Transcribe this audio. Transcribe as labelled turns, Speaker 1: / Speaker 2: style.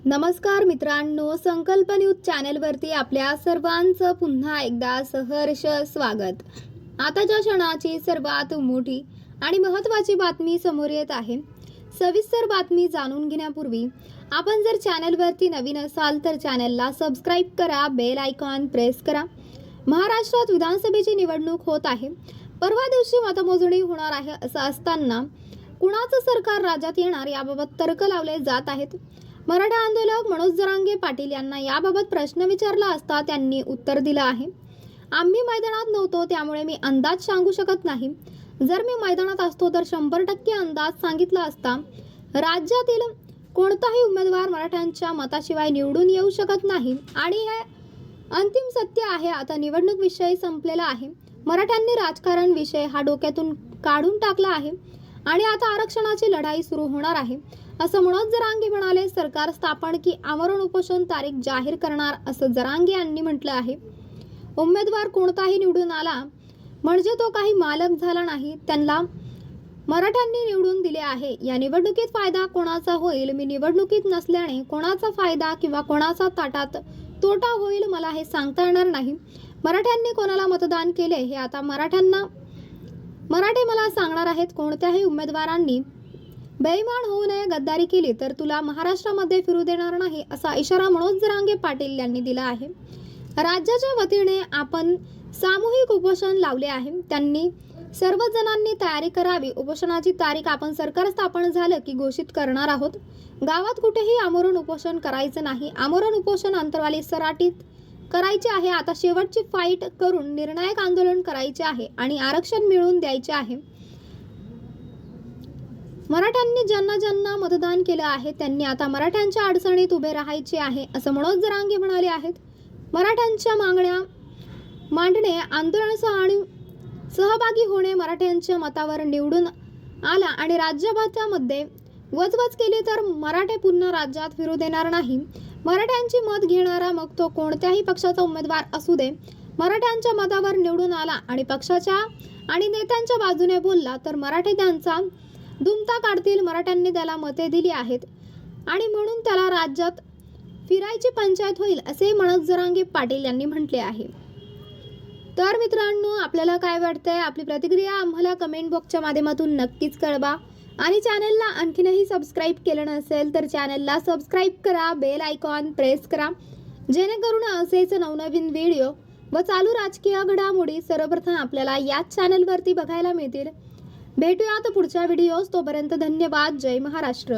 Speaker 1: नमस्कार मित्रांनो, संकल्प न्यूज चॅनलवरती आपल्या सर्वांचं पुन्हा एकदा सहर्ष स्वागत। आताच्या क्षणाची सर्वात मोठी आणि महत्त्वाची बातमी समोर येत आहे। सविस्तर बातमी जाणून घेण्यापूर्वी आपण जर चॅनलवरती नवीन असाल तर चॅनलला सबस्क्राइब करा, बेल आयकॉन प्रेस करा। महाराष्ट्रात विधानसभेची निवडणूक होत आहे। परवा दिवशी मतमोजणी होणार आहे। असं असताना कुणाचं सरकार राज्यात येणार याबाबत तर्क लावले जात आहेत। मराठा आंदोलक मनोज जरांगे पाटील यांना याबाबत प्रश्न विचारला असता त्यांनी उत्तर दिलं आहे, आम्ही मैदानात नव्हतो त्यामुळे मी अंदाज सांगू शकत नाही। जर मी मैदानात असतो तर 100% अंदाज सांगितला असता। राज्यातील कोणताही उमेदवार मराठ्यांच्या मताशिवाय निवडून येऊ शकत नाही आणि हे अंतिम सत्य आहे। आता निवडणूक विषय संपलेला आहे। मराठ्यांनी राजकारण विषय हा डोक्यातून काढून टाकला आहे आणि आता आरक्षणाची लढाई सुरू होणार आहे, असं मनोज जरांगे म्हणाले। सरकार स्थापन की आमरण उपोषण तारीख जाहीर करणार असं जरांगे यांनी म्हटलं आहे। उमेदवार कोणताही निवडून आला म्हणजे तो काही मालक झाला नाही, त्यांना मराठ्यांनी निवडून दिले आहे। या निवडणुकीत फायदा कोणाचा होईल, मी निवडणुकीत नसल्याने कोणाचा फायदा किंवा कोणाचा ताटात तोटा होईल मला हे सांगता येणार नाही। मराठ्यांनी कोणाला मतदान केले हे आता मराठे मला सांगणार आहेत। कोणत्याही उमेदवारांनी बेईमान होऊ नये, गद्दारी केली तर तुला महाराष्ट्रामध्ये फिरू देणार नाही असा इशारा मनोज जरांगे पाटील यांनी दिला आहे। राज्याच्या वतीने आपण सामूहिक उपोषण लावले आहे। त्यांनी सर्व जणांनी तयारी करावी। उपोषणाची तारीख आपण सरकार स्थापन झालं की घोषित करणार आहोत। गावात कुठेही आमरण उपोषण करायचं नाही। आमरण उपोषण अंतरवाली सराटीत करायचे आहे। आता शेवटची फाईट करून निर्णायक आंदोलन करायचे आहे आणि आरक्षण मिळवून द्यायचे आहे। मराठ्यांनी ज्यांना मतदान केलं आहे त्यांनी आता मराठ्यांच्या अडचणीत उभे राहायचे आहे, असं मनोज जरांगे म्हणाले आहेत। मराठ्यांच्या मागण्या मांडणे, आंदोलन सहभागी होणे, मराठ्यांच्या मतावर निवडून आला आणि राज्यभरामध्ये वचवच केली तर मराठे पुन्हा राज्यात फिरू देणार नाही। मराठ्यांची मत घेणारा मग तो कोणत्याही पक्षाचा उमेदवार असू दे, मराठ्यांच्या मतावर निवडून आला आणि पक्षाच्या आणि नेत्यांच्या बाजूने बोलला तर मराठे त्यांचा दुमता काढतील। मराठ्यांनी त्याला मते दिली आहेत आणि म्हणून त्याला राज्यात फिरायची पंचायत होईल, असे मनोज जरांगे पाटील यांनी म्हटले आहे। तर मित्रांनो, आपल्याला काय वाटतंय, आपली प्रतिक्रिया आम्हाला कमेंट बॉक्सच्या माध्यमातून नक्कीच कळवा आणि चॅनलला आणखीनही सबस्क्राइब केलं नसेल तर चॅनलला सबस्क्राइब करा, बेल आयकॉन प्रेस करा, जेणेकरून असेच नवनवीन व्हिडिओ व चालू राजकीय घडामोडी सर्वप्रथम आपल्याला याच चॅनलवरती बघायला मिळतील। भेटूयात पुढच्या व्हिडिओज, तोपर्यंत धन्यवाद। जय महाराष्ट्र।